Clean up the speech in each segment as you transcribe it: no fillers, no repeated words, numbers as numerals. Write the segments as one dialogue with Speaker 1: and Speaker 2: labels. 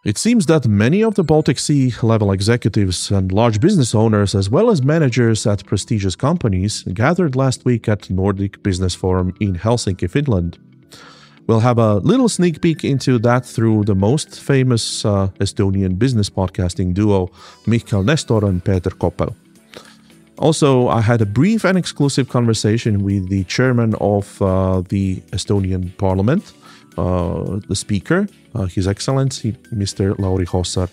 Speaker 1: It seems that many of the Baltic Sea-level executives and large business owners, as well as managers at prestigious companies, gathered last week at Nordic Business Forum in Helsinki, Finland. We'll have a little sneak peek into that through the most famous Estonian business podcasting duo, Mihkel, Nestor and Peeter, Koppel. Also, I had a brief and exclusive conversation with the chairman of the Estonian parliament, the speaker, His Excellency, Mr. Lauri Hussar.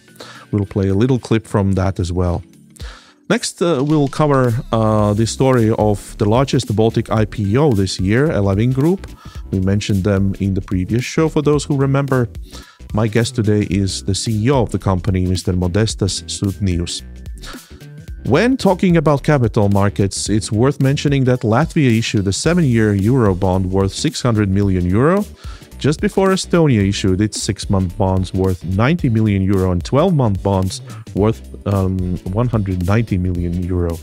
Speaker 1: We'll play a little clip from that as well. Next, we'll cover the story of the largest Baltic IPO this year, Eleving Group. We mentioned them in the previous show, for those who remember. My guest today is the CEO of the company, Mr. Modestas Sudnius. When talking about capital markets, it's worth mentioning that Latvia issued a 7-year euro bond worth 600 million euro, just before Estonia issued its 6-month bonds worth 90 million euro and 12-month bonds worth 190 million euro.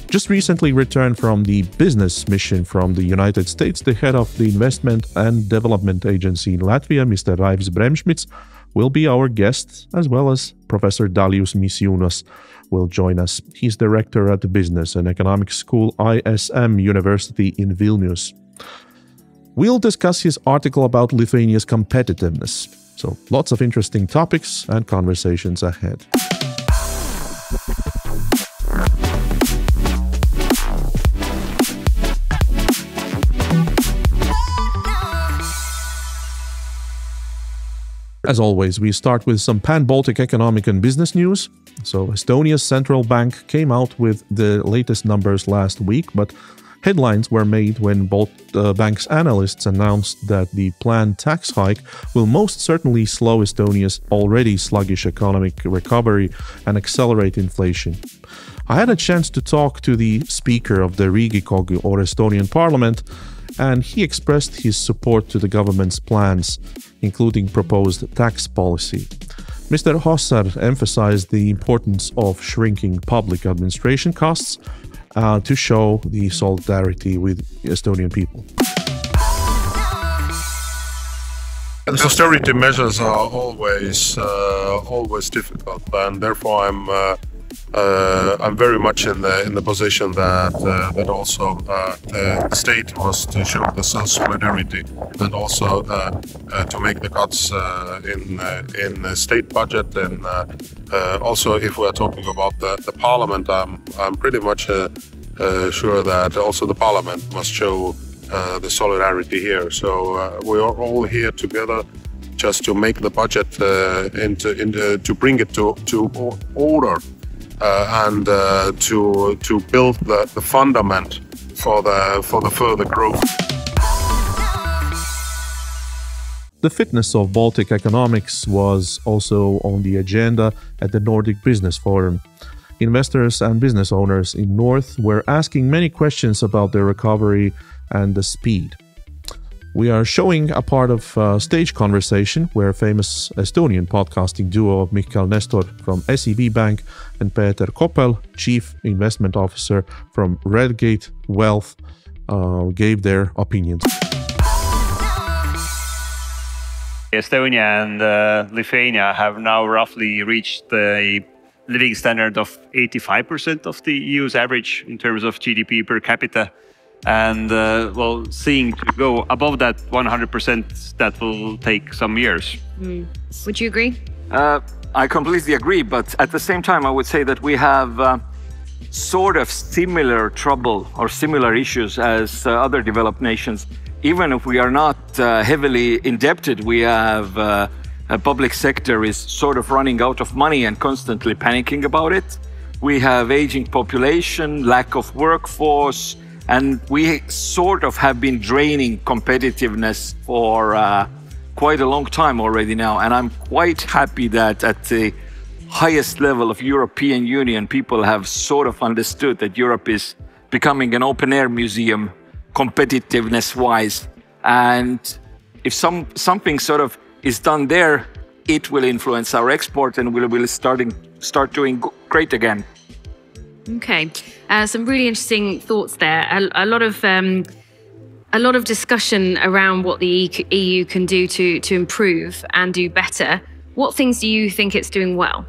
Speaker 1: Just recently returned from the business mission from the United States, the head of the Investment and Development Agency in Latvia, Mr. Raivis Bremšmits, will be our guest, as well as Professor Dalius Misiūnas will join us. He's the rector at the Business and Economics School ISM University in Vilnius. We'll discuss his article about Lithuania's competitiveness. So lots of interesting topics and conversations ahead. As always, we start with some pan-Baltic economic and business news. So Estonia's central bank came out with the latest numbers last week, but headlines were made when both bank's analysts announced that the planned tax hike will most certainly slow Estonia's already sluggish economic recovery and accelerate inflation. I had a chance to talk to the speaker of the Riigikogu, or Estonian parliament, and he expressed his support to the government's plans, including proposed tax policy. Mr. Hussar emphasized the importance of shrinking public administration costs to show the solidarity with Estonian people.
Speaker 2: The austerity measures are always difficult, and therefore I'm very much in the position that also the state must show the solidarity, and also to make the cuts in the state budget, and also if we're talking about the parliament, I'm pretty much sure that also the parliament must show the solidarity here. So we are all here together just to make the budget to bring it to order. And to build the fundament for the further growth.
Speaker 1: The fitness of Baltic economics was also on the agenda at the Nordic Business Forum. Investors and business owners in North were asking many questions about their recovery and the speed. We are showing a part of a stage conversation where famous Estonian podcasting duo of Mihkel, Nestor from SEB Bank and Peeter, Koppel, Chief Investment Officer from Redgate Wealth, gave their opinions.
Speaker 3: Estonia and Lithuania have now roughly reached a living standard of 85% of the EU's average in terms of GDP per capita. And well, seeing to go above that 100%, that will take some years.
Speaker 4: Would you agree?
Speaker 5: I completely agree, but at the same time, I would say that we have sort of similar trouble or similar issues as other developed nations. Even if we are not heavily indebted, we have a public sector is sort of running out of money and constantly panicking about it. We have aging population, lack of workforce, and we sort of have been draining competitiveness for quite a long time already now. And I'm quite happy that at the highest level of European Union, people have sort of understood that Europe is becoming an open-air museum, competitiveness-wise. And if something sort of is done there, it will influence our export and we will start doing great again.
Speaker 4: Okay, some really interesting thoughts there. A lot of discussion around what the EU can do to improve and do better. What things do you think it's doing well?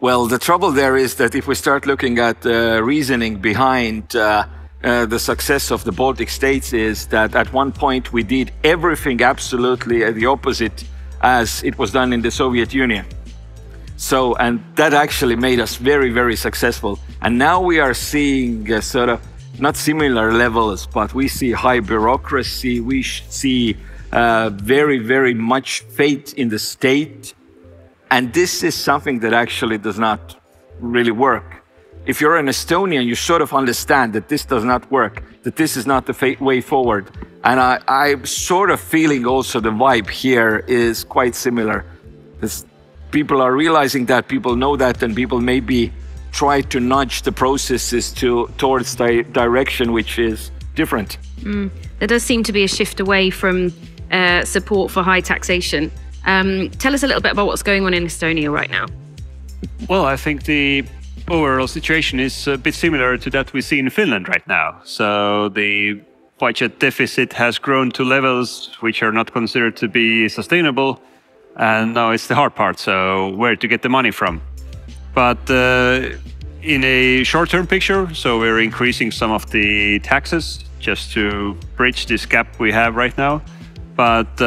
Speaker 5: Well, the trouble there is that if we start looking at the reasoning behind the success of the Baltic states, is that at one point we did everything absolutely the opposite as it was done in the Soviet Union. So, and that actually made us very, very successful. And now we are seeing sort of not similar levels, but we see high bureaucracy, we see very, very much faith in the state. And this is something that actually does not really work. If you're an Estonian, you sort of understand that this does not work, that this is not the way forward. And I'm sort of feeling also the vibe here is quite similar. People are realizing that, people know that, and people maybe try to nudge the processes towards the direction which is different.
Speaker 4: There does seem to be a shift away from support for high taxation. Tell us a little bit about what's going on in Estonia right now.
Speaker 3: Well, I think the overall situation is a bit similar to that we see in Finland right now. So the budget deficit has grown to levels which are not considered to be sustainable. And now it's the hard part, so where to get the money from. But in a short-term picture, so we're increasing some of the taxes just to bridge this gap we have right now. But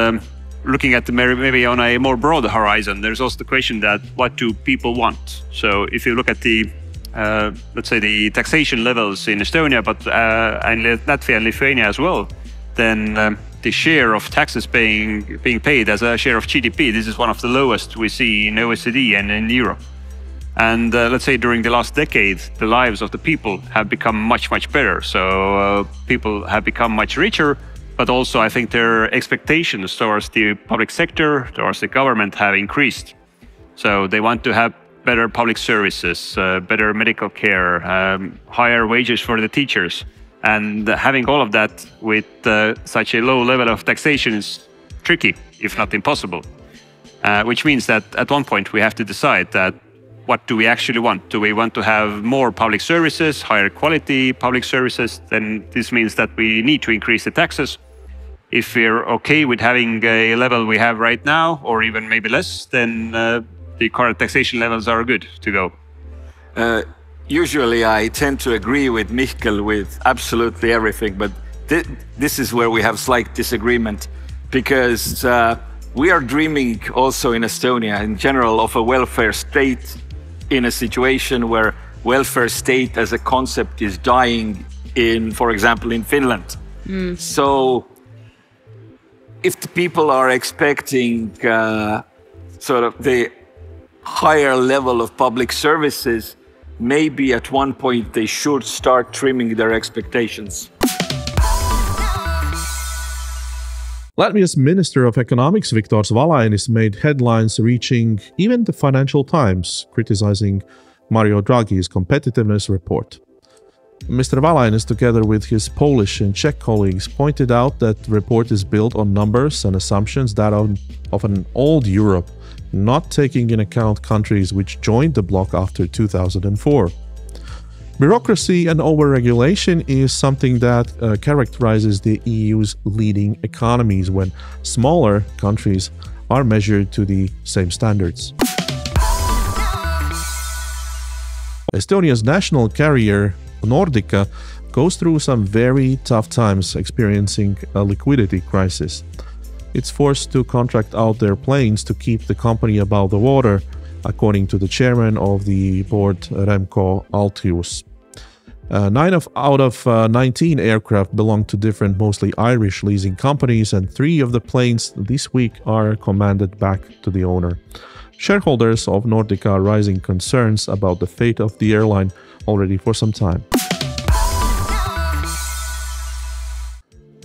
Speaker 3: looking at maybe on a more broad horizon, there's also the question that what do people want? So if you look at the, let's say the taxation levels in Estonia, but in Latvia and Lithuania as well, then the share of taxes being paid as a share of GDP, this is one of the lowest we see in OECD and in Europe. And let's say during the last decade, the lives of the people have become much, much better. So people have become much richer, but also I think their expectations towards the public sector, towards the government have increased. So they want to have better public services, better medical care, higher wages for the teachers. And having all of that with such a low level of taxation is tricky, if not impossible. Which means that at one point we have to decide that what do we actually want? Do we want to have more public services, higher quality public services? Then this means that we need to increase the taxes. If we're okay with having a level we have right now, or even maybe less, then the current taxation levels are good to go.
Speaker 5: Usually I tend to agree with Mihkel with absolutely everything, but this is where we have slight disagreement, because we are dreaming also in Estonia in general of a welfare state in a situation where welfare state as a concept is dying in, for example, in Finland. So if the people are expecting sort of the higher level of public services, maybe at one point they should start trimming their expectations.
Speaker 1: Latvia's Minister of Economics, Viktors Valainis, made headlines reaching even the Financial Times, criticizing Mario Draghi's competitiveness report. Mr. Valainis, together with his Polish and Czech colleagues, pointed out that the report is built on numbers and assumptions that of an old Europe, not taking into account countries which joined the bloc after 2004. Bureaucracy and overregulation is something that characterizes the EU's leading economies when smaller countries are measured to the same standards. Estonia's national carrier, Nordica, goes through some very tough times, experiencing a liquidity crisis. It's forced to contract out their planes to keep the company above the water, according to the chairman of the board, Remco Altius. 9 out of 19 aircraft belong to different, mostly Irish leasing companies, and 3 of the planes this week are commanded back to the owner. Shareholders of Nordica are raising concerns about the fate of the airline already for some time.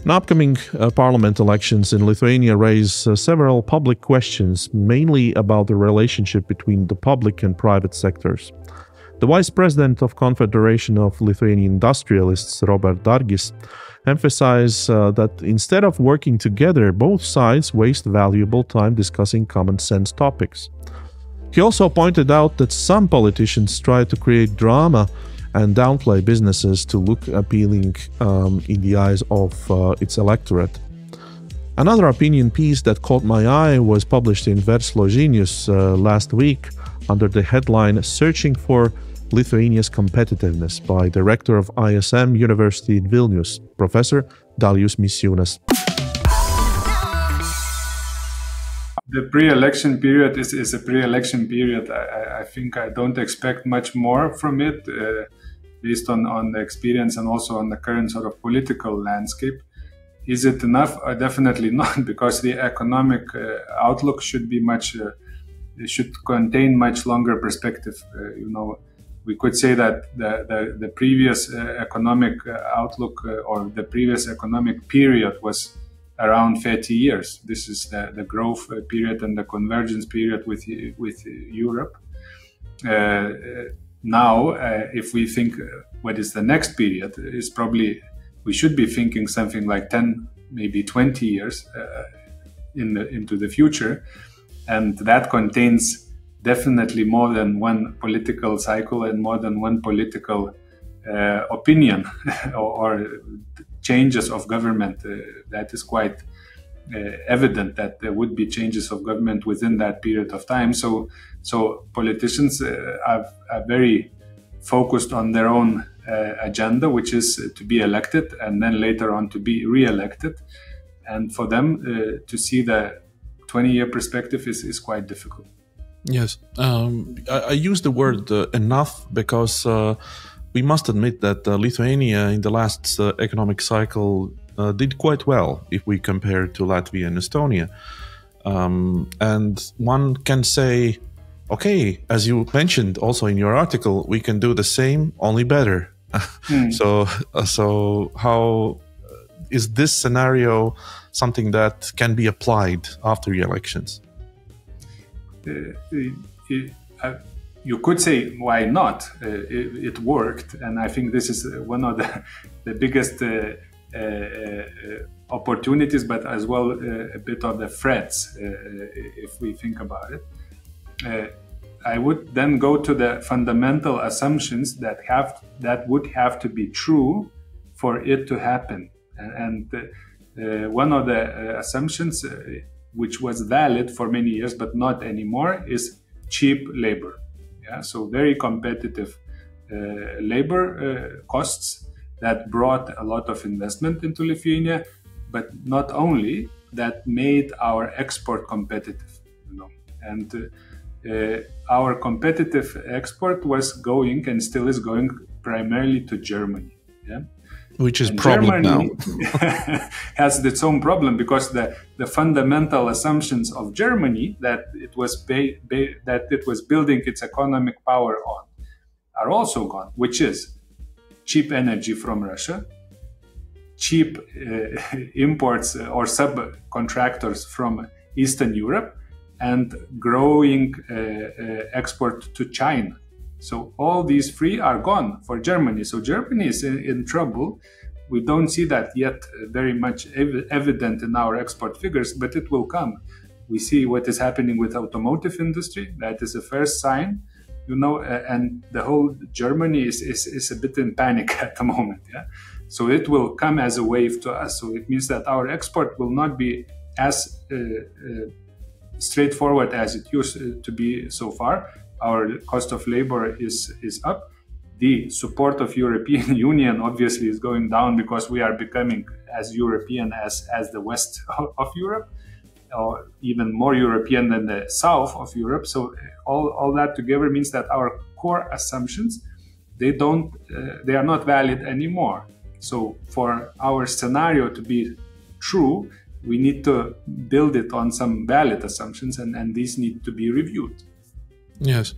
Speaker 1: Upcoming parliament elections in Lithuania raise several public questions, mainly about the relationship between the public and private sectors. The vice president of Confederation of Lithuanian Industrialists, Robert Dargis, emphasized that instead of working together, both sides waste valuable time discussing common sense topics. He also pointed out that some politicians try to create drama and downplay businesses to look appealing in the eyes of its electorate. Another opinion piece that caught my eye was published in Verslo Žinius last week under the headline "Searching for Lithuania's Competitiveness" by the rector of ISM University in Vilnius, Professor Dalius Misiūnas.
Speaker 6: The pre-election period is a pre-election period. I think I don't expect much more from it based on the experience and also on the current sort of political landscape. Is it enough? Definitely not, because the economic outlook should be should contain much longer perspective. We could say that the previous economic outlook or the previous economic period was around 30 years. This is the growth period and the convergence period with Europe. Now, if we think what is the next period, is probably we should be thinking something like 10, maybe 20 years into the future, and that contains definitely more than one political cycle and more than one political opinion or changes of government. That is quite evident that there would be changes of government within that period of time. So politicians are very focused on their own agenda, which is to be elected and then later on to be re-elected. And for them to see the 20-year perspective is quite difficult.
Speaker 1: Yes, I use the word enough because we must admit that Lithuania in the last economic cycle did quite well if we compare to Latvia and Estonia. And one can say, okay, as you mentioned also in your article, we can do the same, only better. So how is this scenario something that can be applied after the elections?
Speaker 6: You could say, why not? It worked. And I think this is one of the biggest opportunities, but as well a bit of the threats, if we think about it. I would then go to the fundamental assumptions that would have to be true for it to happen. And one of the assumptions which was valid for many years but not anymore is cheap labor. Yeah, so very competitive labor costs that brought a lot of investment into Lithuania, but not only that made our export competitive, and our competitive export was going and still is going primarily to Germany. Yeah.
Speaker 1: Which is problem now.
Speaker 6: Has its own problem because the fundamental assumptions of Germany that it was building its economic power on are also gone, which is cheap energy from Russia, cheap imports or subcontractors from Eastern Europe, and growing export to China. So all these three are gone for Germany. So Germany is in trouble. We don't see that yet very much evident in our export figures, but it will come. We see what is happening with automotive industry. That is the first sign, and the whole Germany is a bit in panic at the moment. Yeah, so it will come as a wave to us. So it means that our export will not be as straightforward as it used to be so far. Our cost of labor is up. The support of European Union obviously is going down because we are becoming as European as the west of Europe, or even more European than the south of Europe. So all that together means that our core assumptions, they are not valid anymore. So for our scenario to be true, we need to build it on some valid assumptions, and these need to be reviewed.
Speaker 1: Yes.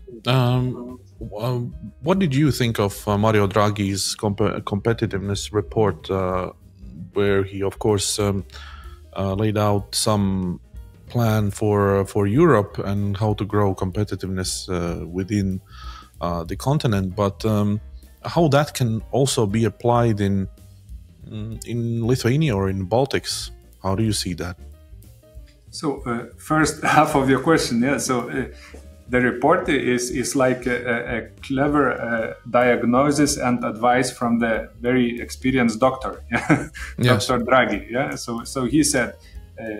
Speaker 1: What did you think of Mario Draghi's competitiveness report, where he, of course, laid out some plan for Europe and how to grow competitiveness within the continent, but how that can also be applied in Lithuania or in Baltics? How do you see that?
Speaker 6: So first half of your question, yeah. So the report is like a clever diagnosis and advice from the very experienced doctor, Yes. Dr. Draghi. Yeah. So he said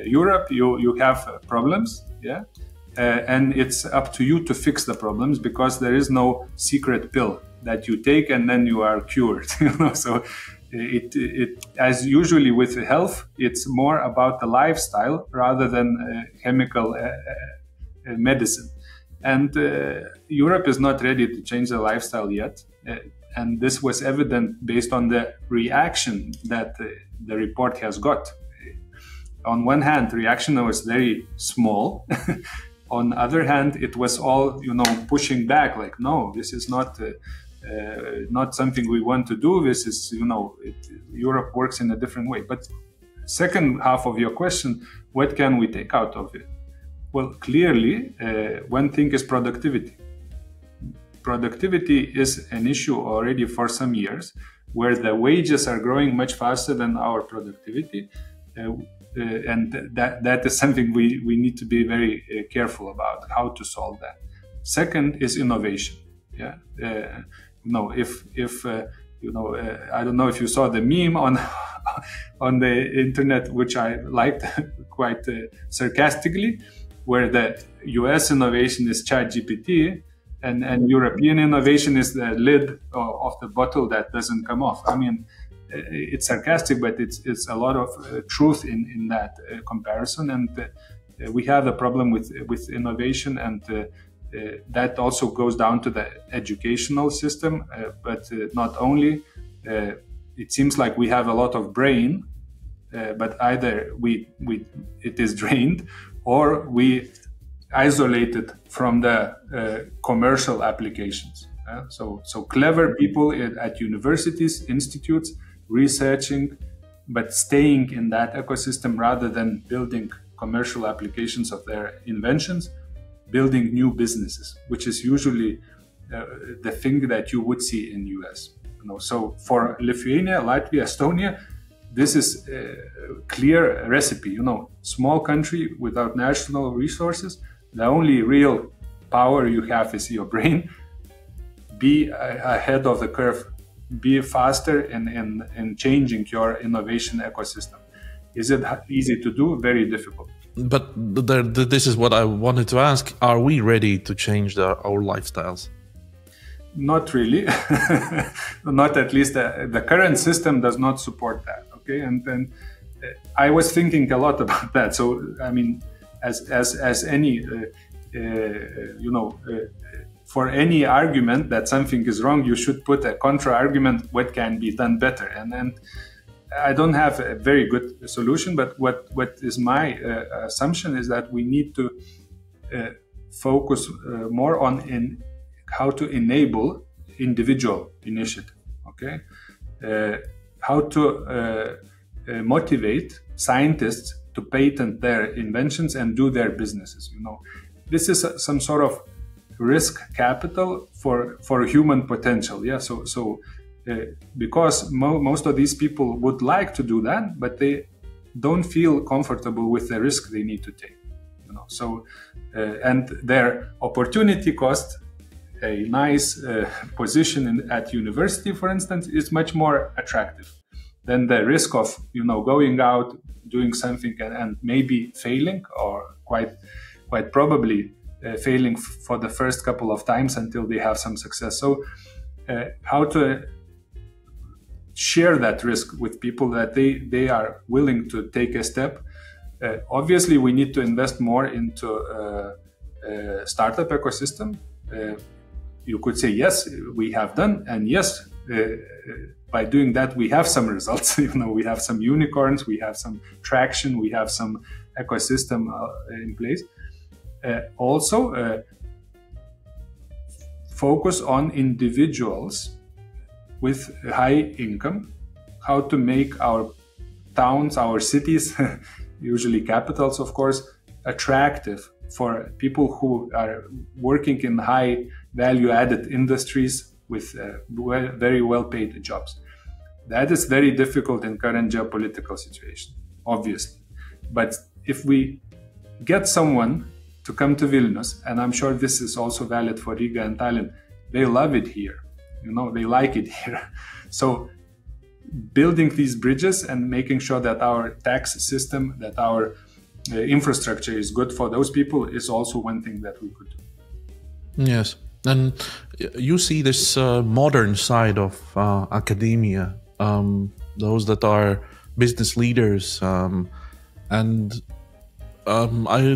Speaker 6: Europe, you have problems, yeah, and it's up to you to fix the problems, because there is no secret pill that you take and then you are cured. So it as usually with health, it's more about the lifestyle rather than chemical medicine. And Europe is not ready to change the lifestyle yet. And this was evident based on the reaction that the report has got. On one hand, the reaction was very small. On the other hand, it was all, pushing back, like, no, this is not something we want to do. This is, Europe works in a different way. But second half of your question, what can we take out of it? Well, clearly, one thing is productivity. Productivity is an issue already for some years, where the wages are growing much faster than our productivity. And that is something we need to be very careful about, how to solve that. Second is innovation. Yeah, I don't know if you saw the meme on the internet, which I liked quite sarcastically, where the US innovation is ChatGPT and European innovation is the lid of the bottle that doesn't come off. I mean, it's sarcastic, but it's a lot of truth in that comparison. And we have a problem with innovation, and that also goes down to the educational system. But not only, it seems like we have a lot of brain, but either it is drained, or we isolated from the commercial applications. So clever people at universities, institutes, researching, but staying in that ecosystem rather than building commercial applications of their inventions, building new businesses, which is usually the thing that you would see in US. So for Lithuania, Latvia, Estonia, this is a clear recipe. Small country without national resources. The only real power you have is your brain. Be ahead of the curve. Be faster in changing your innovation ecosystem. Is it easy to do? Very difficult.
Speaker 1: But this is what I wanted to ask. Are we ready to change our lifestyles?
Speaker 6: Not really. Not at least the current system does not support that. Okay, and then I was thinking a lot about that. So I mean, as any for any argument that something is wrong, you should put a contra argument. What can be done better? And I don't have a very good solution. But what is my assumption is that we need to focus more on how to enable individual initiative. Okay. How to motivate scientists to patent their inventions and do their businesses. This is some sort of risk capital for human potential. Yeah. So because most of these people would like to do that, but they don't feel comfortable with the risk they need to take. So and their opportunity cost. A nice position at university, for instance, is much more attractive than the risk of going out, doing something and maybe failing, or quite probably failing for the first couple of times until they have some success. So how to share that risk with people that they are willing to take a step. Obviously, we need to invest more into startup ecosystem. You could say, yes, we have done. And yes, by doing that, we have some results. We have some unicorns, we have some traction, we have some ecosystem in place. Also, focus on individuals with high income, how to make our towns, our cities, usually capitals, of course, attractive for people who are working in high value-added industries with very well-paid jobs. That is very difficult in current geopolitical situation, obviously. But if we get someone to come to Vilnius, and I'm sure this is also valid for Riga and Tallinn, they love it here. They like it here. So building these bridges and making sure that our tax system, that our infrastructure is good for those people is also one thing that we could do.
Speaker 1: Yes. And you see this modern side of academia, those that are business leaders,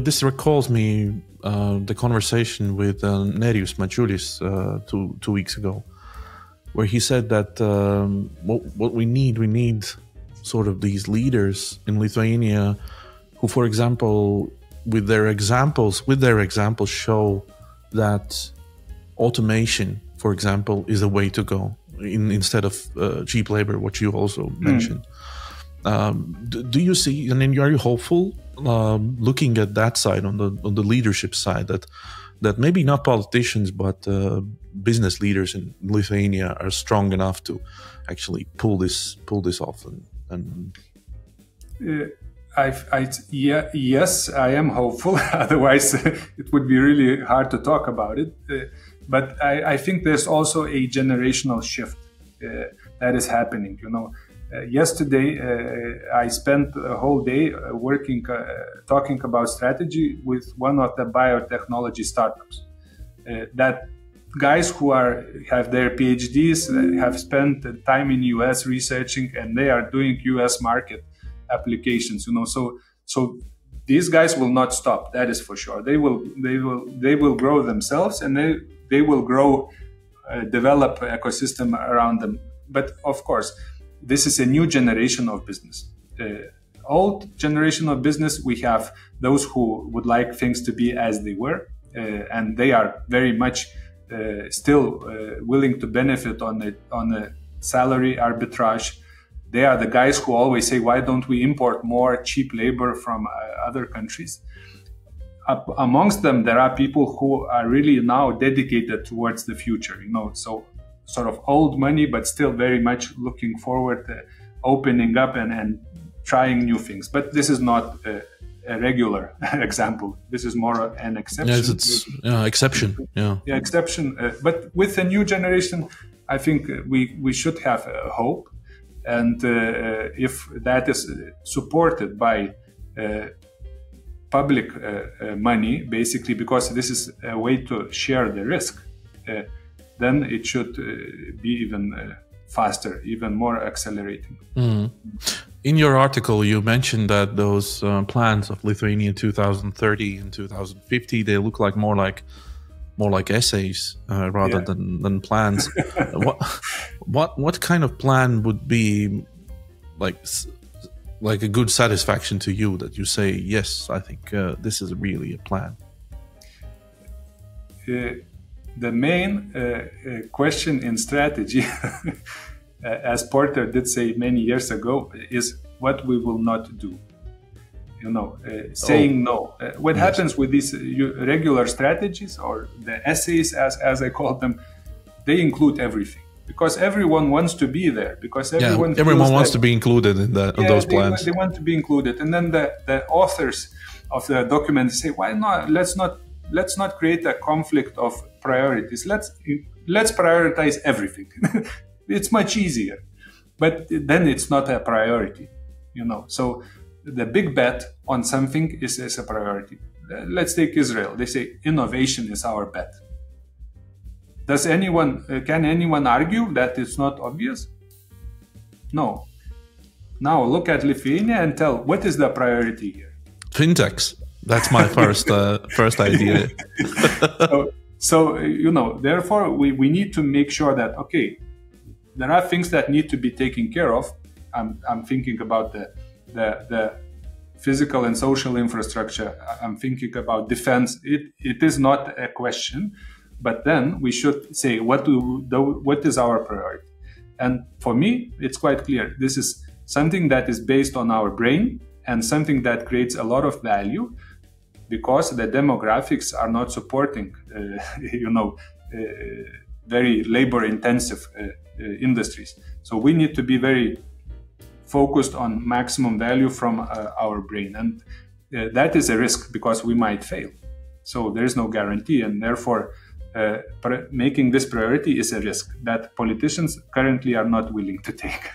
Speaker 1: this recalls me the conversation with Raivis Bremšmits 2 weeks ago, where he said that what we need sort of these leaders in Lithuania who, for example, with their examples show that automation, for example, is a way to go instead of cheap labor, what you also mentioned. Do you see, and then are you hopeful looking at that side on the leadership side that maybe not politicians but business leaders in Lithuania are strong enough to actually pull this off
Speaker 6: Yes, I am hopeful. Otherwise, it would be really hard to talk about it. But I think there's also a generational shift that is happening. Yesterday, I spent a whole day talking about strategy with one of the biotechnology startups. That guys who have their PhDs have spent time in US researching, and they are doing US market applications. So these guys will not stop. That is for sure. They will grow themselves, and they will grow, develop ecosystem around them. But of course, this is a new generation of business. Old generation of business, we have those who would like things to be as they were, and they are very much still willing to benefit on a salary arbitrage. They are the guys who always say, why don't we import more cheap labor from other countries? Amongst them, there are people who are really now dedicated towards the future, so sort of old money, but still very much looking forward to opening up and trying new things. But this is not a regular example. This is more an exception.
Speaker 1: Yes, it's exception. Yeah,
Speaker 6: exception. But with the new generation, I think we should have hope. And if that is supported by public money, basically, because this is a way to share the risk, then it should be even faster, even more accelerating.
Speaker 1: In your article, you mentioned that those plans of Lithuania 2030 and 2050, they look more like essays rather than plans. What kind of plan would be like a good satisfaction to you that you say, yes, I think this is really a plan?
Speaker 6: The main question in strategy, as Peeter did say many years ago, is what we will not do. Saying no. What happens with these regular strategies, or the essays, as I call them, they include everything. Because everyone wants to be there. Because everyone
Speaker 1: wants to be included in those plans.
Speaker 6: They want to be included. And then the authors of the document say, why not? Let's not create a conflict of priorities. Let's prioritize everything. It's much easier. But then it's not a priority. So the big bet on something is a priority. Let's take Israel. They say innovation is our bet. Can anyone argue that it's not obvious? No. Now look at Lithuania and tell, what is the priority here?
Speaker 1: Fintechs. That's my first idea.
Speaker 6: Therefore we need to make sure that, okay, there are things that need to be taken care of. I'm thinking about the physical and social infrastructure. I'm thinking about defense. It is not a question, but then we should say what is our priority. And for me, it's quite clear. This is something that is based on our brain and something that creates a lot of value, because the demographics are not supporting, very labor-intensive industries. So we need to be very focused on maximum value from our brain, and that is a risk because we might fail. So there is no guarantee, and therefore making this priority is a risk that politicians currently are not willing to take.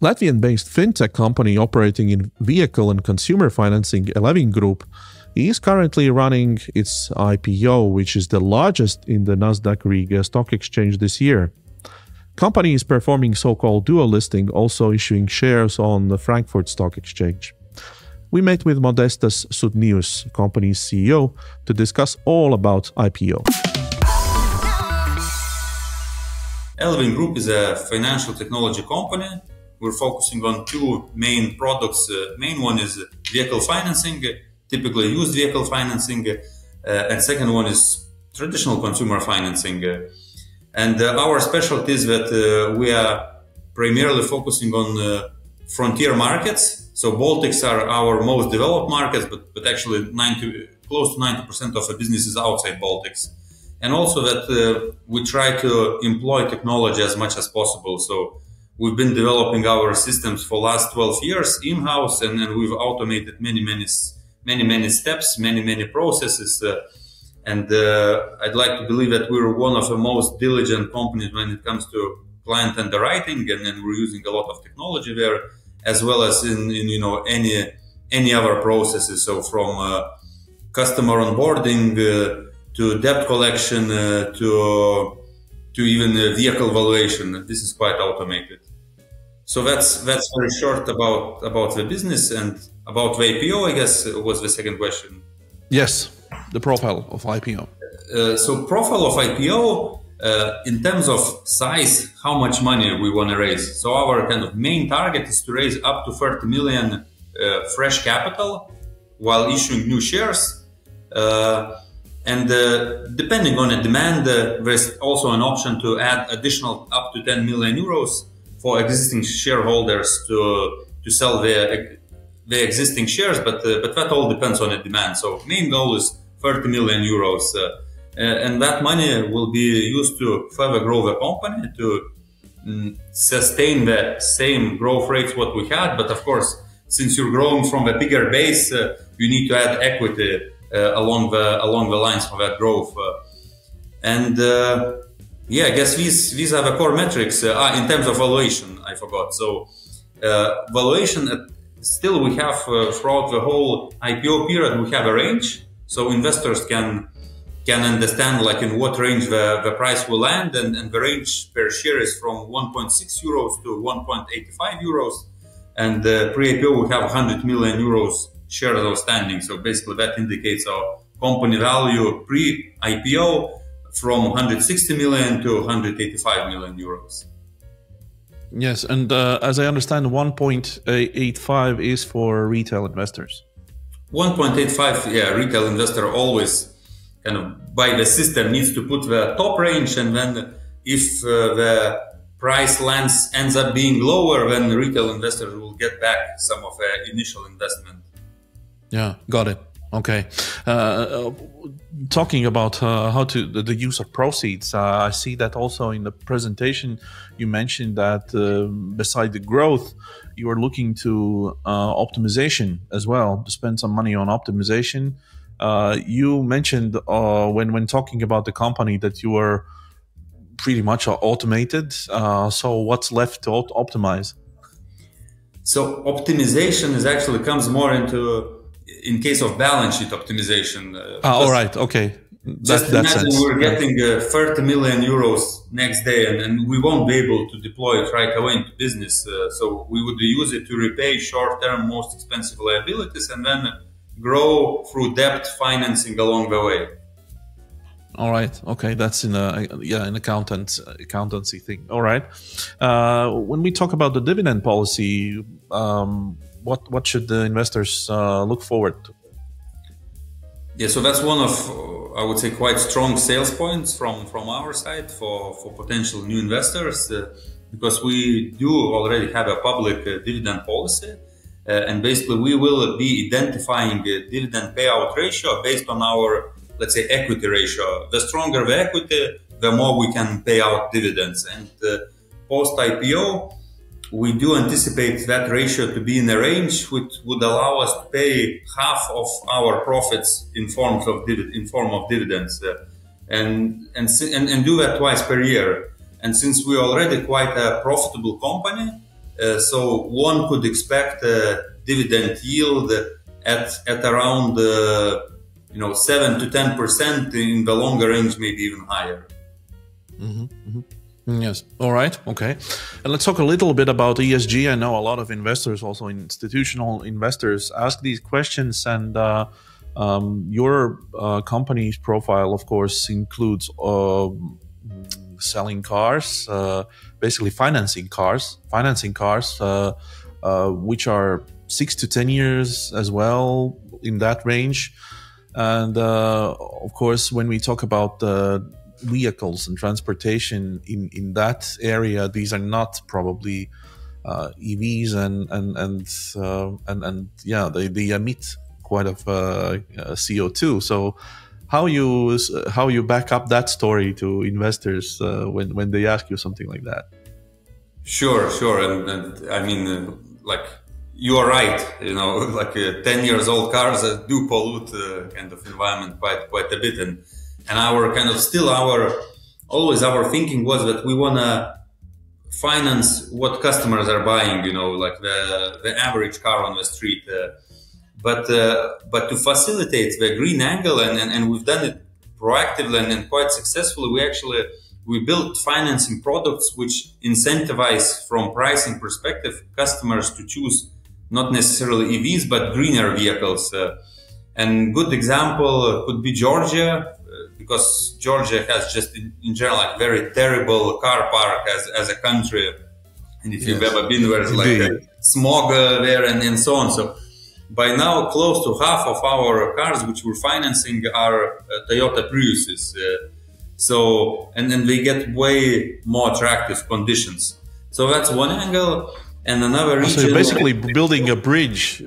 Speaker 1: Latvian-based fintech company operating in vehicle and consumer financing, Eleving Group, is currently running its IPO, which is the largest in the Nasdaq Riga stock exchange this year. Company is performing so-called dual listing, also issuing shares on the Frankfurt Stock Exchange. We met with Modestas Sudnius, company's CEO, to discuss all about IPO.
Speaker 7: Eleving Group is a financial technology company. We're focusing on two main products. Main one is vehicle financing, typically used vehicle financing, and second one is traditional consumer financing. And our specialty is that we are primarily focusing on frontier markets. So Baltics are our most developed markets, but actually close to 90% of the business is outside Baltics. And also that we try to employ technology as much as possible. So we've been developing our systems for last 12 years in-house, and we've automated many steps, many processes. And I'd like to believe that we're one of the most diligent companies when it comes to client underwriting, and then we're using a lot of technology there, as well as in any other processes. So from customer onboarding to debt collection to even vehicle valuation. This is quite automated. So that's very short about the business. And about the IPO, I guess, was the second question.
Speaker 1: Yes, the profile of IPO.
Speaker 7: So profile of IPO, in terms of size, how much money we want to raise. So our kind of main target is to raise up to 30 million fresh capital while issuing new shares. And depending on the demand, there's also an option to add additional up to 10 million euros for existing shareholders to sell their existing shares, but that all depends on the demand. So main goal is 30 million euros, and that money will be used to further grow the company, to sustain the same growth rates what we had. But of course, since you're growing from a bigger base, you need to add equity along the lines of that growth. Yeah, I guess these are the core metrics. In terms of valuation, I forgot. So valuation, still we have throughout the whole IPO period, we have a range. So investors can understand like in what range the price will land, and the range per share is from 1.6 euros to 1.85 euros. And pre-IPO we have 100 million euros shares outstanding. So basically that indicates our company value pre-IPO from 160 million to 185 million euros.
Speaker 1: Yes, and as I understand, 1.85 is for retail investors.
Speaker 7: 1.85, yeah, retail investor always kind of by the system needs to put the top range, and then if the price ends up being lower, then the retail investors will get back some of the initial investment.
Speaker 1: Yeah, got it. Okay. Talking about the use of proceeds, I see that also in the presentation you mentioned that beside the growth, you are looking to optimization as well, to spend some money on optimization. You mentioned when talking about the company that you are pretty much automated. So what's left to optimize?
Speaker 7: So optimization is actually comes more in case of balance sheet optimization.
Speaker 1: All right. Okay.
Speaker 7: Just imagine we're getting 30 million euros next day, and we won't be able to deploy it right away into business. So we would use it to repay short-term, most expensive liabilities, and then grow through debt financing along the way.
Speaker 1: All right. Okay. That's an accountancy thing. All right. When we talk about the dividend policy, what should the investors look forward to?
Speaker 7: Yeah, so that's one of, I would say, quite strong sales points from our side for potential new investors, because we do already have a public dividend policy, and basically we will be identifying a dividend payout ratio based on our, let's say, equity ratio. The stronger the equity, the more we can pay out dividends. And post-IPO, we do anticipate that ratio to be in a range which would allow us to pay half of our profits in form of dividends, and do that twice per year. And since we're already quite a profitable company, So one could expect a dividend yield at around 7 to 10%, in the longer range, maybe even higher.
Speaker 1: Yes. All right. Okay. And let's talk a little bit about ESG. I know a lot of investors, also institutional investors, ask these questions, and your company's profile, of course, includes selling cars, basically financing cars, which are 6 to 10 years as well, in that range. And of course, when we talk about vehicles and transportation in that area, these are not probably EVs, and yeah, they emit quite of CO2. So how you back up that story to investors when they ask you something like that?
Speaker 7: Sure, and I mean, like, you are right. Like 10 years old cars do pollute kind of environment quite a bit, and our kind of always our thinking was that we wanna finance what customers are buying. Like the average car on the street. But to facilitate the green angle, and we've done it proactively and quite successfully, we built financing products which incentivize, from pricing perspective, customers to choose not necessarily EVs, but greener vehicles. And good example could be Georgia, because Georgia has just in general like very terrible car park as a country. And if you've ever been, there's like smog there and so on. So by now, close to half of our cars which we're financing are Toyota Priuses. And then they get way more attractive conditions. So that's one angle. And another region.
Speaker 1: So you're basically building a bridge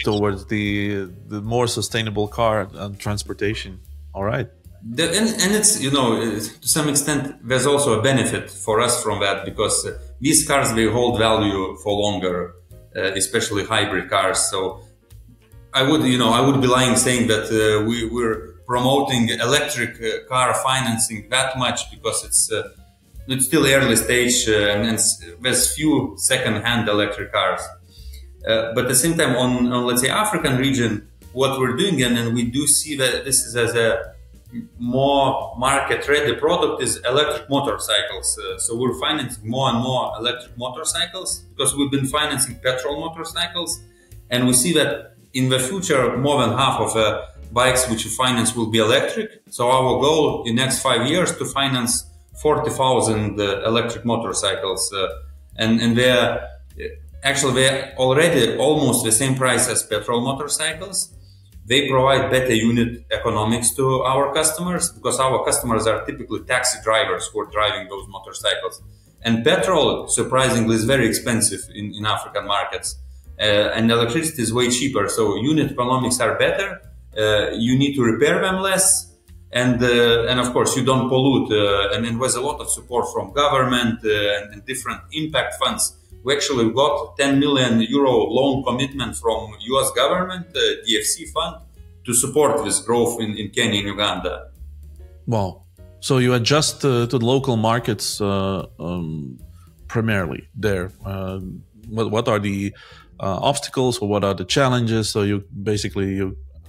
Speaker 1: towards the more sustainable car and transportation. All right.
Speaker 7: And it's, to some extent, there's also a benefit for us from that, because these cars, they hold value for longer, especially hybrid cars. So I would be lying saying that we're promoting electric car financing that much, because it's still early stage, and there's few second-hand electric cars. But at the same time, on let's say African region, what we're doing, and we do see that this is as a more market-ready product, is electric motorcycles. So we're financing more and more electric motorcycles, because we've been financing petrol motorcycles, and we see that in the future, more than half of bikes which we finance will be electric. So our goal in the next 5 years to finance 40,000 electric motorcycles, and they're already almost the same price as petrol motorcycles. They provide better unit economics to our customers, because our customers are typically taxi drivers who are driving those motorcycles. And petrol, surprisingly, is very expensive in African markets, and electricity is way cheaper. So unit economics are better. You need to repair them less. And of course, you don't pollute. And then there's a lot of support from government and different impact funds. We actually got 10 million euro loan commitment from US government, DFC fund, to support this growth in Kenya and Uganda.
Speaker 1: Wow. So you adjust to the local markets primarily there. What are the obstacles, or what are the challenges? So you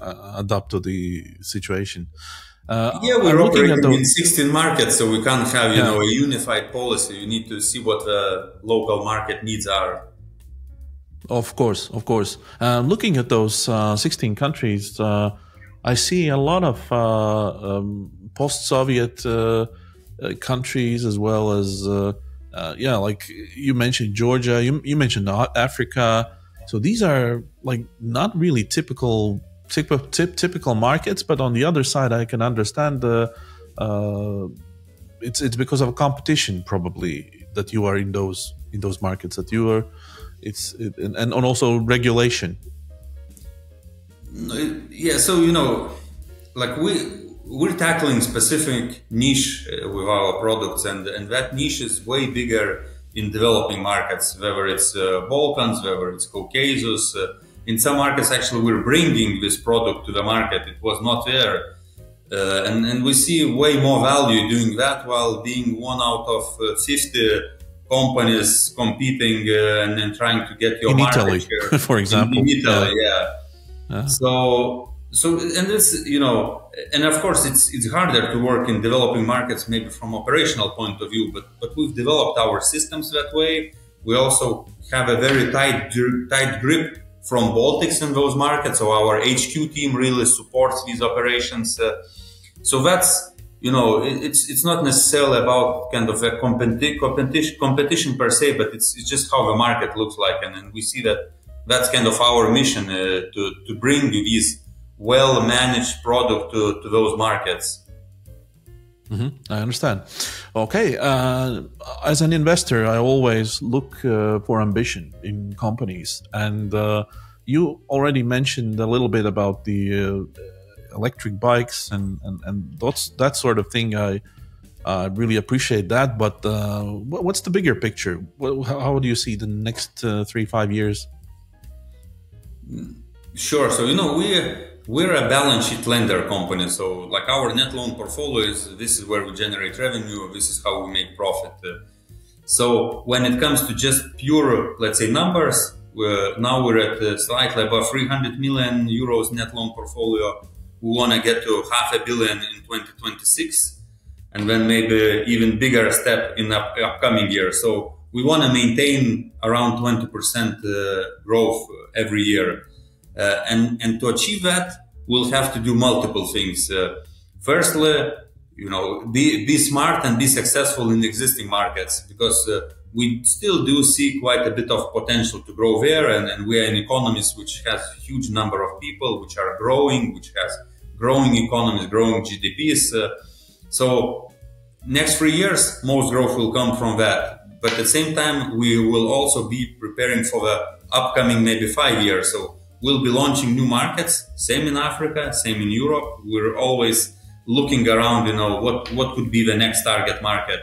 Speaker 1: adapt to the situation.
Speaker 7: We're operating in 16 markets, so we can't have a unified policy. You need to see what the local market needs are.
Speaker 1: Of course. Looking at those 16 countries, I see a lot of post-Soviet countries, as well as like you mentioned Georgia, you mentioned Africa. So these are like not really typical markets, but on the other side, I can understand it's because of a competition probably that you are in those markets, that you are, and also regulation.
Speaker 7: Yeah, so like we're tackling specific niche with our products, and that niche is way bigger in developing markets, whether it's Balkans, whether it's Caucasus. In some markets, actually, we're bringing this product to the market. It was not there. And we see way more value doing that, while being one out of 50 companies competing and trying to get your
Speaker 1: in
Speaker 7: market
Speaker 1: Italy,
Speaker 7: share.
Speaker 1: for example.
Speaker 7: In Italy, yeah. So and it's, you know, and of course it's harder to work in developing markets maybe from operational point of view, but we've developed our systems that way. We also have a very tight grip from Baltics in those markets, so our HQ team really supports these operations. So that's, you know, it's not necessarily about kind of a competition per se, but it's just how the market looks like, and we see that that's kind of our mission, to bring these well-managed product to those markets.
Speaker 1: I understand. Okay, as an investor, I always look for ambition in companies, and you already mentioned a little bit about the electric bikes and that sort of thing. I really appreciate that, but what's the bigger picture? How do you see the next 3-5 years?
Speaker 7: Sure. So, you know, we're a balance sheet lender company. So like our net loan portfolio this is where we generate revenue. This is how we make profit. So when it comes to just pure, let's say, numbers, now we're at slightly above 300 million euros net loan portfolio. We want to get to 500 million in 2026, and then maybe even bigger step in the upcoming year. So we want to maintain around 20% growth every year. And to achieve that, we'll have to do multiple things. Firstly, you know, be smart and be successful in existing markets, because we still do see quite a bit of potential to grow there. And we are in economies which has a huge number of people, which are growing, which has growing economies, growing GDPs. So next 3 years, most growth will come from that. But at the same time, we will also be preparing for the upcoming maybe 5 years. So we'll be launching new markets, same in Africa, same in Europe. We're always looking around, you know, what could be the next target market.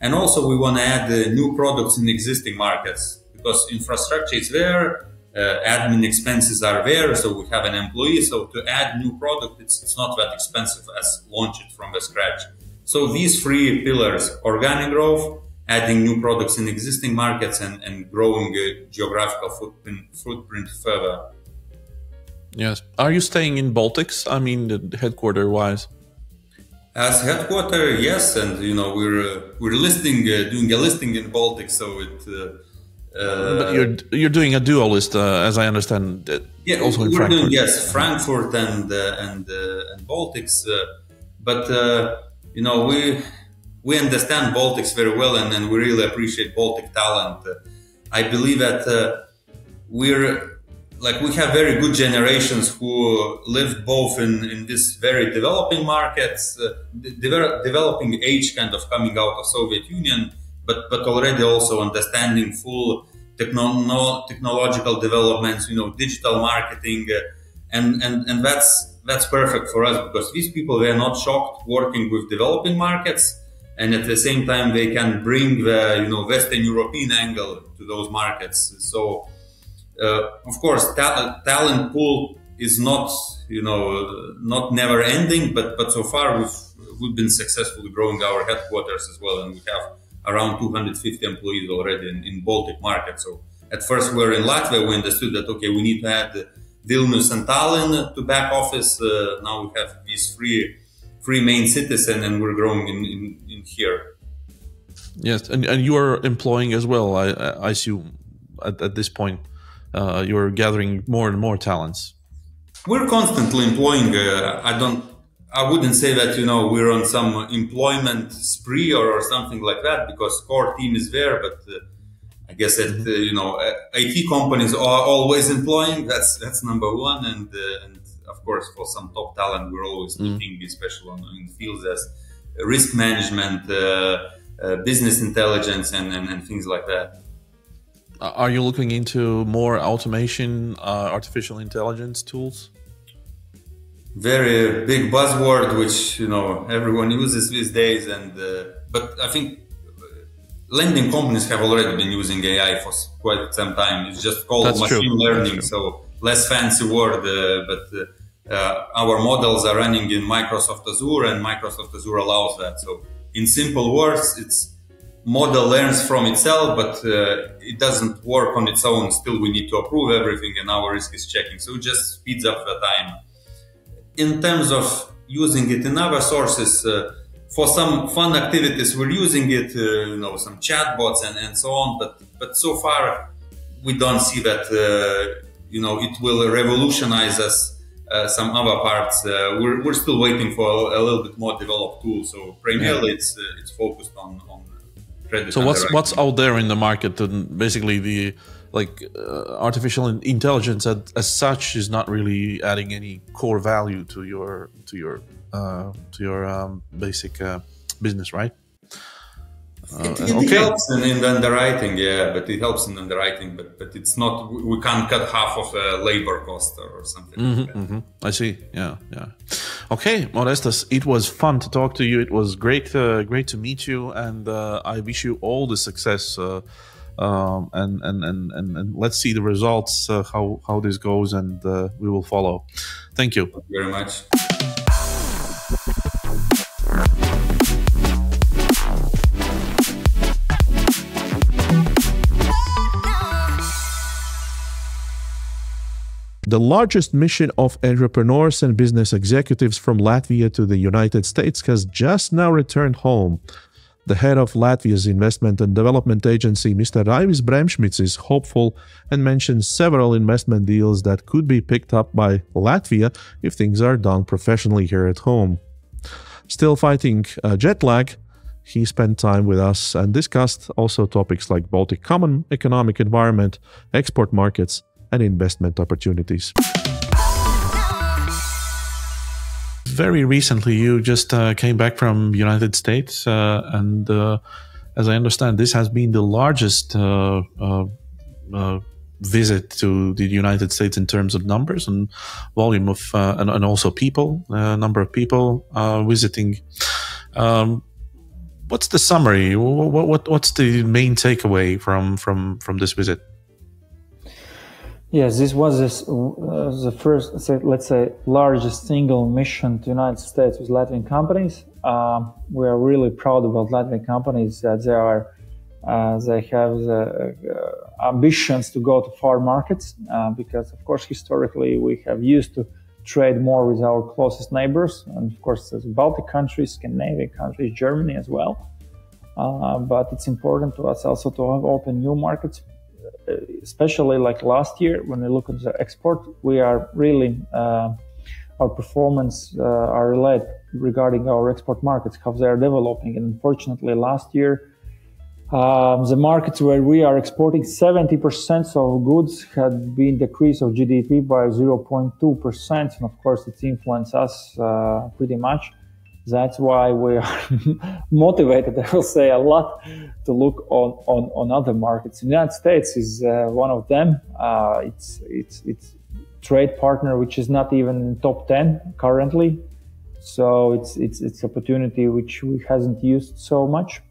Speaker 7: And also we want to add new products in existing markets, because infrastructure is there, admin expenses are there, so we have an employee. So to add new product, it's not that expensive as launch it from the scratch. So these 3 pillars: organic growth, adding new products in existing markets, and growing geographical footprint further.
Speaker 1: Yes. Are you staying in Baltics? I mean, the headquarter wise.
Speaker 7: As headquarter, yes, and you know we're listing, doing a listing in Baltic, so it.
Speaker 1: But you're doing a dual list, as I understand.
Speaker 7: Yeah,
Speaker 1: also in
Speaker 7: we're
Speaker 1: Frankfurt.
Speaker 7: doing, yes, Frankfurt and Baltics, but you know we understand Baltics very well, and we really appreciate Baltic talent. I believe that we have very good generations who lived both in this very developing markets, developing age, kind of coming out of Soviet Union, but already also understanding full technological developments, you know, digital marketing, and that's perfect for us, because these people, they are not shocked working with developing markets, and at the same time they can bring the, you know, Western European angle to those markets. So. Of course, talent pool is not, you know, not never ending, but so far we've been successfully growing our headquarters as well, and we have around 250 employees already in Baltic market. So at first we were in Latvia, we understood that okay, we need to add Vilnius and Tallinn to back office. Now we have these three main cities, and we're growing in here.
Speaker 1: Yes, and you are employing as well, I assume, at this point. You're gathering more and more talents.
Speaker 7: We're constantly employing. I wouldn't say that, you know, we're on some employment spree or something like that, because core team is there. But I guess that you know, IT companies are always employing. That's number one, and of course for some top talent, we're always looking, especially in fields as risk management, business intelligence, and things like that.
Speaker 1: Are you looking into more automation, artificial intelligence tools?
Speaker 7: Very big buzzword, which, you know, everyone uses these days. And but I think lending companies have already been using AI for quite some time. It's just called machine learning, so less fancy word. But our models are running in Microsoft Azure, and Microsoft Azure allows that. So in simple words, it's model learns from itself, but it doesn't work on its own. Still, we need to approve everything, and our risk is checking. So it just speeds up the time. In terms of using it in other sources, for some fun activities, we're using it, some chatbots and so on. But so far, we don't see that, it will revolutionize us. Some other parts, we're still waiting for a little bit more developed tools. So primarily, it's focused on credit.
Speaker 1: So what's out there in the market? And basically, the artificial intelligence as such is not really adding any core value to your basic business, right?
Speaker 7: It helps in the underwriting, but it helps in underwriting, but it's not. We can't cut half of a labor cost or something. Like that.
Speaker 1: I see. Yeah. Okay, Modestas, it was fun to talk to you. It was great to meet you, and I wish you all the success. And let's see the results, how this goes, and we will follow. Thank you.
Speaker 7: Thank you very much.
Speaker 1: The largest mission of entrepreneurs and business executives from Latvia to the United States has just now returned home. The head of Latvia's investment and development agency, Mr. Raivis Bremšmits, is hopeful and mentions several investment deals that could be picked up by Latvia if things are done professionally here at home. Still fighting jet lag, he spent time with us and discussed also topics like Baltic common economic environment, export markets, and investment opportunities. Very recently, you just came back from United States, and as I understand, this has been the largest visit to the United States in terms of numbers and volume of, and also people, number of people visiting. What's the summary? What's the main takeaway from this visit?
Speaker 8: Yes, this was the first, let's say, largest single mission to the United States with Latvian companies. We are really proud about Latvian companies that they have the ambitions to go to far markets because, of course, historically we have used to trade more with our closest neighbors, and of course, the Baltic countries, Scandinavian countries, Germany as well. But it's important to us also to open new markets. Especially like last year, when we look at the export, we are really, our performance are related regarding our export markets, how they are developing. And unfortunately, last year, the markets where we are exporting 70% of goods had been decrease of GDP by 0.2%. And of course, it influenced us pretty much. That's why we are motivated, I will say, a lot to look on other markets. The United States is one of them. It's trade partner which is not even in top 10 currently. So it's opportunity which we hasn't used so much.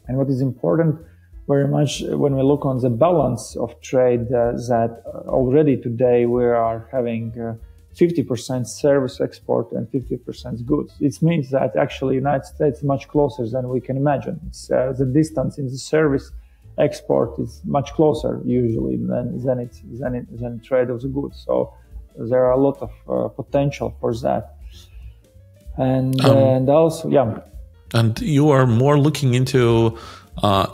Speaker 8: And what is important very much when we look on the balance of trade, that already today we are having 50% service export and 50% goods. It means that actually United States is much closer than we can imagine. It's, the distance in the service export is much closer usually than trade of the goods. So there are a lot of potential for that. And also, yeah.
Speaker 1: And you are more looking into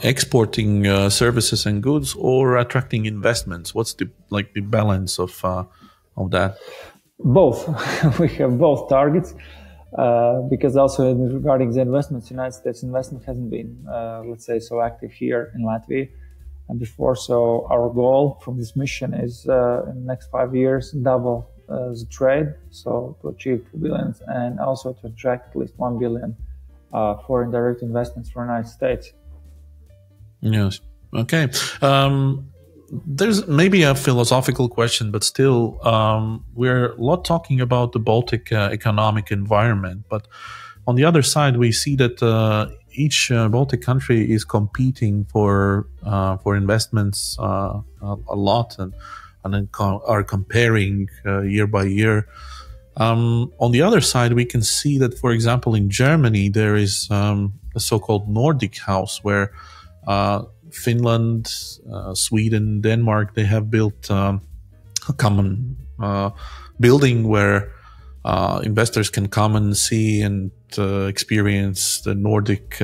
Speaker 1: exporting services and goods or attracting investments. What's the balance of that?
Speaker 8: Both. We have both targets because also regarding the investments, United States investment hasn't been, let's say, so active here in Latvia before. So our goal from this mission is in the next 5 years, double the trade, so to achieve 2 billion and also to attract at least 1 billion foreign direct investments from the United States.
Speaker 1: Yes. Okay. There's maybe a philosophical question, but still, we're a lot talking about the Baltic economic environment. But on the other side, we see that each Baltic country is competing for investments a lot, and then are comparing year by year. On the other side, we can see that, for example, in Germany, there is a so-called Nordic house where Finland, Sweden, Denmark, they have built a common building where investors can come and see and experience the Nordic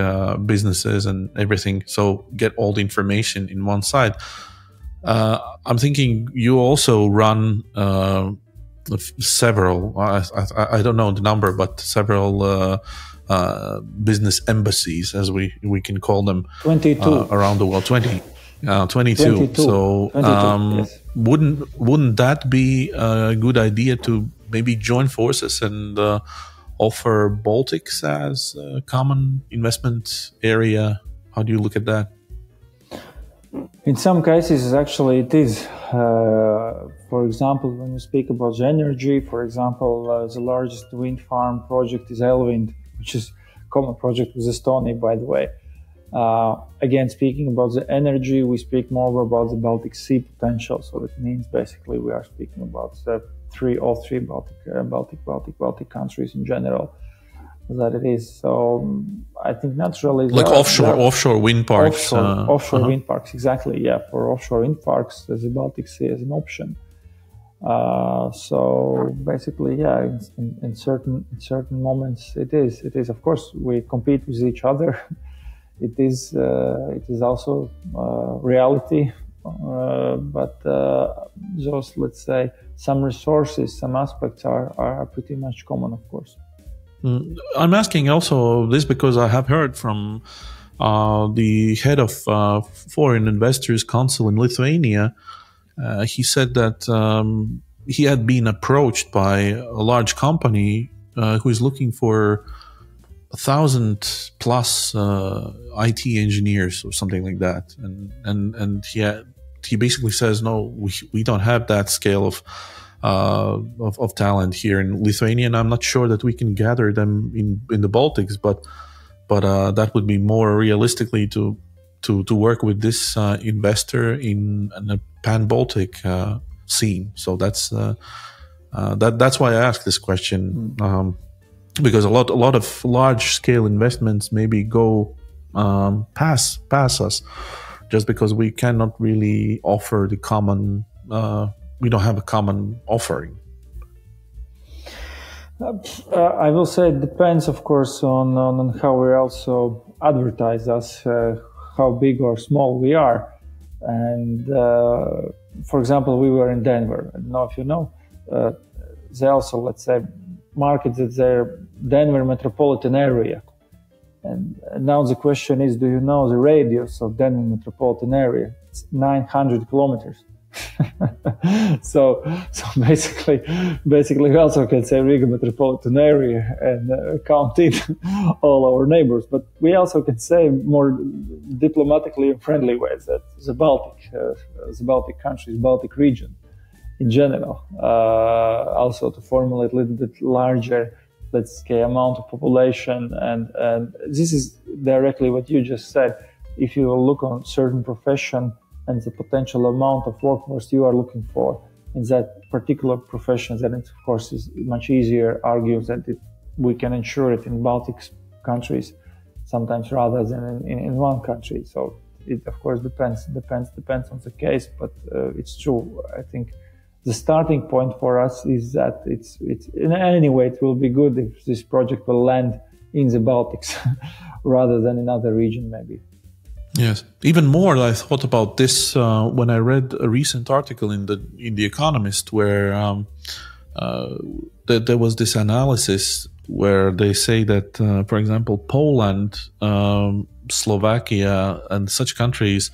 Speaker 1: businesses and everything. So get all the information in one side. I'm thinking you also run several, I don't know the number, but several business embassies, as we can call them,
Speaker 8: 22
Speaker 1: around the world. 22.
Speaker 8: 22.
Speaker 1: So
Speaker 8: 22, yes.
Speaker 1: wouldn't that be a good idea to maybe join forces and offer Baltics as a common investment area? How do you look at that?
Speaker 8: In some cases, actually, it is. For example, when we speak about energy, for example, the largest wind farm project is Eleving, which is a common project with Estonia, by the way. Again, speaking about the energy, we speak more about the Baltic Sea potential. So it means basically we are speaking about all three Baltic countries in general. That it is. So I think naturally,
Speaker 1: like offshore wind parks.
Speaker 8: Offshore wind parks, exactly. Yeah, for offshore wind parks, the Baltic Sea is an option. So basically, yeah, in certain moments, it is. Of course, we compete with each other. It is also reality, but those, let's say, some resources, some aspects are pretty much common, of course.
Speaker 1: I'm asking also this because I have heard from the head of Foreign Investors Council in Lithuania. He said that he had been approached by a large company who is looking for 1,000 plus IT engineers or something like that, and he basically says, no, we don't have that scale of talent here in Lithuania, and I'm not sure that we can gather them in the Baltics, but that would be more realistically to work with this investor in a pan-Baltic scene. So that's why I asked this question, because a lot of large-scale investments maybe go pass us, just because we cannot really offer the common. We don't have a common offering.
Speaker 8: I will say it depends, of course, on how we also advertise us, how big or small we are. And for example, we were in Denver. I don't know if you know. They also, let's say, marketed their Denver metropolitan area. And now the question is, do you know the radius of Denver metropolitan area? It's 900 kilometers. so basically we also can say Riga metropolitan area and count in all our neighbors, but we also can say more diplomatically and friendly ways that the Baltic countries, Baltic region in general, also to formulate a little bit larger, let's say, amount of population, and this is directly what you just said. If you look on certain profession and the potential amount of workforce you are looking for in that particular profession, then it, of course, is much easier argues that we can ensure it in Baltic countries sometimes rather than in one country. So it, of course, depends on the case, but it's true. I think the starting point for us is that it's in any way it will be good if this project will land in the Baltics rather than in other region maybe.
Speaker 1: Yes, even more. I thought about this when I read a recent article in the Economist, where there was this analysis where they say that, for example, Poland, Slovakia, and such countries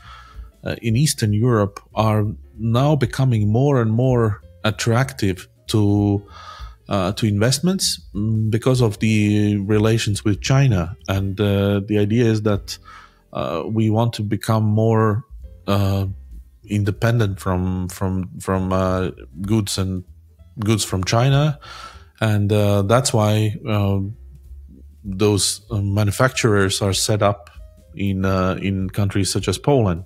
Speaker 1: in Eastern Europe are now becoming more and more attractive to investments because of the relations with China, and the idea is that. We want to become more independent from goods from China, and that's why those manufacturers are set up in countries such as Poland.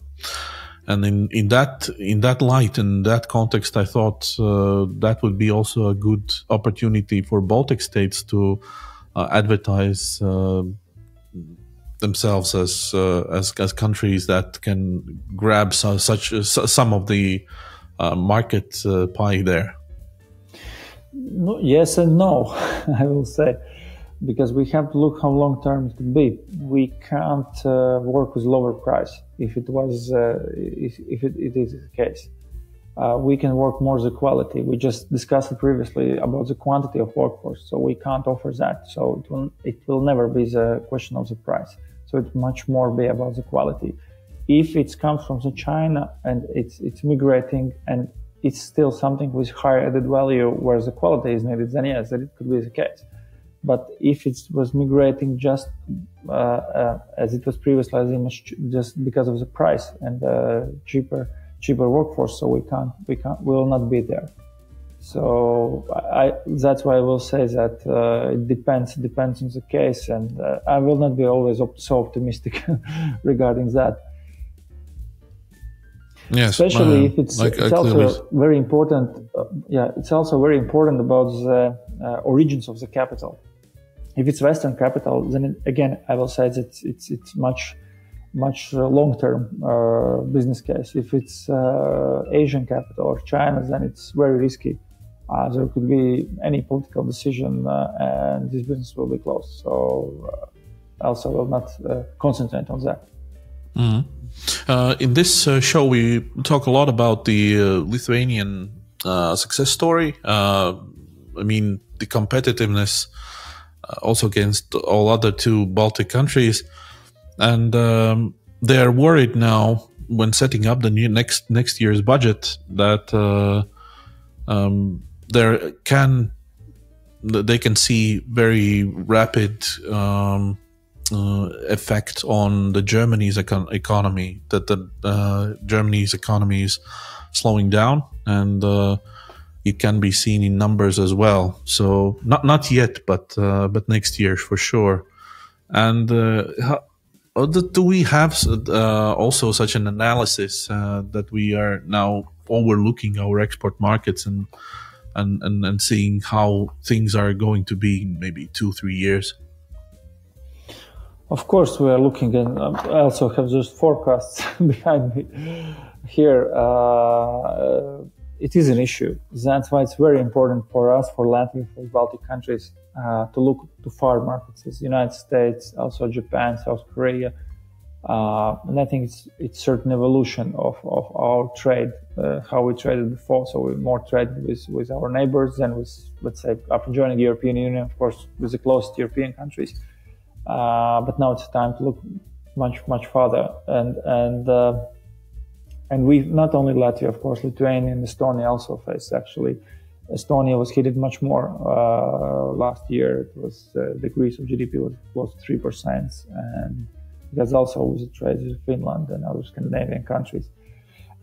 Speaker 1: And in that light, in that context, I thought that would be also a good opportunity for Baltic states to advertise themselves as countries that can grab some of the market pie there.
Speaker 8: No, yes and no, I will say, because we have to look how long term it could be. We can't work with lower price if it is the case. We can work more the quality. We just discussed it previously about the quantity of workforce, so we can't offer that. So it will never be the question of the price. So it much more be about the quality. If it comes from China and it's migrating and it's still something with higher added value where the quality is needed, then yes, that it could be the case. But if it was migrating just as it was previously, just because of the price and cheaper workforce, so we will not be there. So that's why I will say that it depends on the case, and I will not be always so optimistic regarding that.
Speaker 1: Yes,
Speaker 8: especially if it's also very important. It's also very important about the origins of the capital. If it's Western capital, then again I will say that it's much long-term business case. If it's Asian capital or China, then it's very risky. There could be any political decision and this business will be closed. So also will not concentrate on that.
Speaker 1: Mm-hmm. In this show, we talk a lot about the Lithuanian success story. I mean, the competitiveness also against all other two Baltic countries. And they are worried now when setting up the new next year's budget that they can see very rapid effect on the Germany's economy, that the Germany's economy is slowing down, and it can be seen in numbers as well. So not yet, but next year for sure. And do we have also such an analysis that we are now overlooking our export markets and seeing how things are going to be in maybe 2-3 years?
Speaker 8: Of course, we are looking, and I also have just forecasts behind me here. It is an issue. That's why it's very important for us, for Latvia, for Baltic countries, to look to far markets, as United States, also Japan, South Korea. And I think it's certain evolution of our trade, how we traded before. So we more trade with our neighbors than with, let's say, after joining the European Union, of course, with the closest European countries. But now it's time to look much farther, and we not only Latvia, of course, Lithuania and Estonia also face. Actually, Estonia was hit much more last year. It was decrease of GDP was close to 3%, and because also with the trade with Finland and other Scandinavian countries.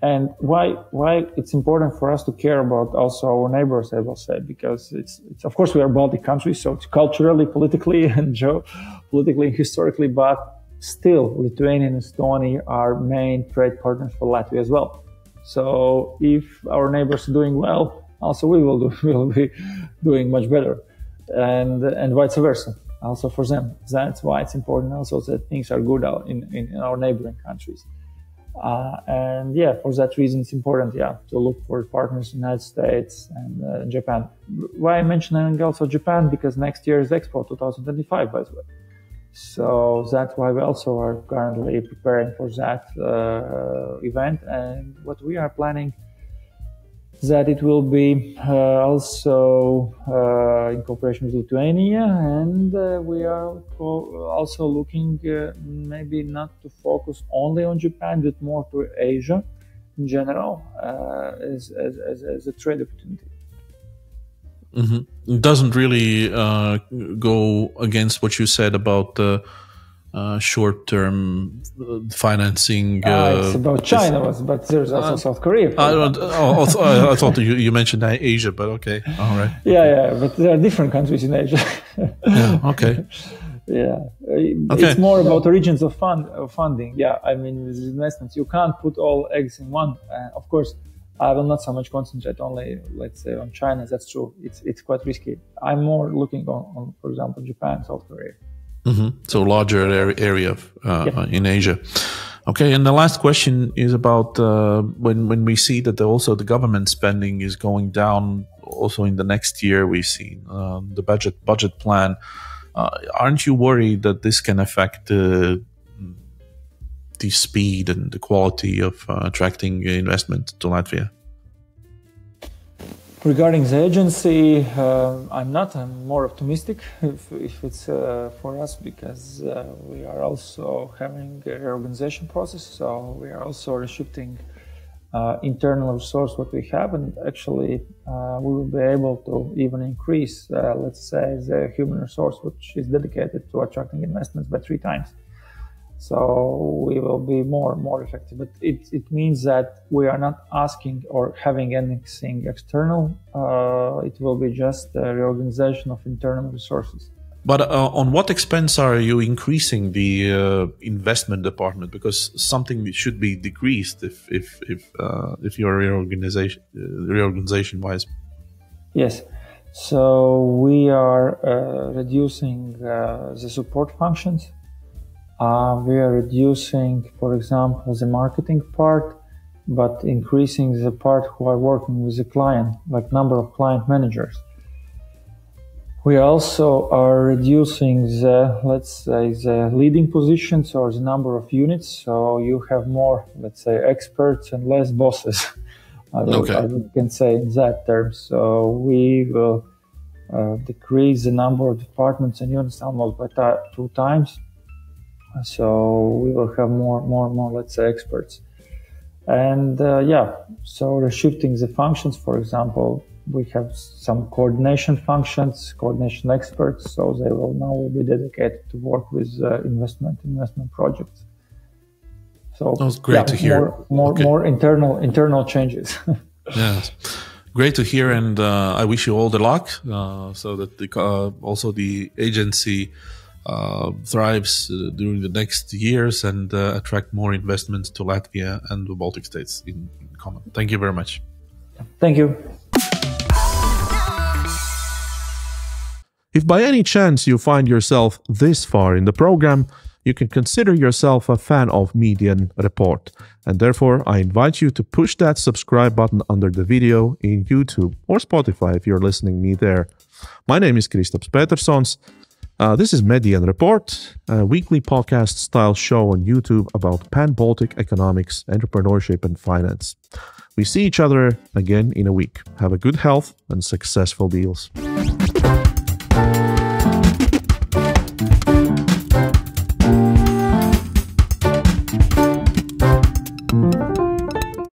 Speaker 8: And why it's important for us to care about also our neighbors, I will say, because it's of course we are Baltic countries, so it's culturally, politically, and geopolitically, historically, but still Lithuania and Estonia are main trade partners for Latvia as well. So if our neighbors are doing well, also we will be doing much better, and vice versa. Also for them, that's why it's important also that things are good in our neighboring countries. And yeah, for that reason, it's important, to look for partners in the United States and Japan. Why I'm mentioning also Japan? Because next year is Expo 2025, by the way. So that's why we also are currently preparing for that event. And what we are planning that it will be also in cooperation with Lithuania, and we are also looking maybe not to focus only on Japan, but more to Asia in general as a trade opportunity.
Speaker 1: Mm-hmm. It doesn't really go against what you said about the short-term financing.
Speaker 8: It's about China, but there's also South Korea.
Speaker 1: I thought you mentioned Asia, but okay, all right.
Speaker 8: Yeah, but there are different countries in Asia.
Speaker 1: Yeah, okay.
Speaker 8: Yeah,
Speaker 1: Okay.
Speaker 8: It's more about origins of funding. Yeah, I mean, with investments, you can't put all eggs in one. Of course, I will not so much concentrate only, let's say, on China. That's true. It's quite risky. I'm more looking on for example, Japan, South Korea.
Speaker 1: So larger area in Asia. Okay, and the last question is about when we see that also the government spending is going down. Also in the next year, we've seen the budget plan. Aren't you worried that this can affect the speed and the quality of attracting investment to Latvia?
Speaker 8: Regarding the agency, I'm not. I'm more optimistic if it's for us, because we are also having a reorganization process. So we are also reshifting internal resource what we have, and actually we will be able to even increase, let's say, the human resource which is dedicated to attracting investments by 3 times. So we will be more effective. But it means that we are not asking or having anything external. It will be just a reorganization of internal resources.
Speaker 1: But on what expense are you increasing the investment department? Because something should be decreased if you're reorganization wise.
Speaker 8: Yes. So we are reducing the support functions. We are reducing, for example, the marketing part, but increasing the part who are working with the client, like number of client managers. We also are reducing the, let's say, the leading positions or the number of units. So you have more, let's say, experts and less bosses. I can say in that term. So we will decrease the number of departments and units almost by 2 times. So we will have more, let's say, experts. And so reshifting the functions, for example, we have some coordination functions, coordination experts, so they will now be dedicated to work with investment projects. So
Speaker 1: that was great to hear.
Speaker 8: More internal changes.
Speaker 1: Yes, great to hear, and I wish you all the luck so that also the agency thrives during the next years and attract more investments to Latvia and the Baltic states in common. Thank you very much.
Speaker 8: Thank you.
Speaker 1: If by any chance you find yourself this far in the program, you can consider yourself a fan of Median Report, and therefore I invite you to push that subscribe button under the video in YouTube or Spotify if you're listening me there. My name is Kristaps Petersons. This is Median Report, a weekly podcast-style show on YouTube about pan-Baltic economics, entrepreneurship, and finance. We see each other again in a week. Have a good health and successful deals.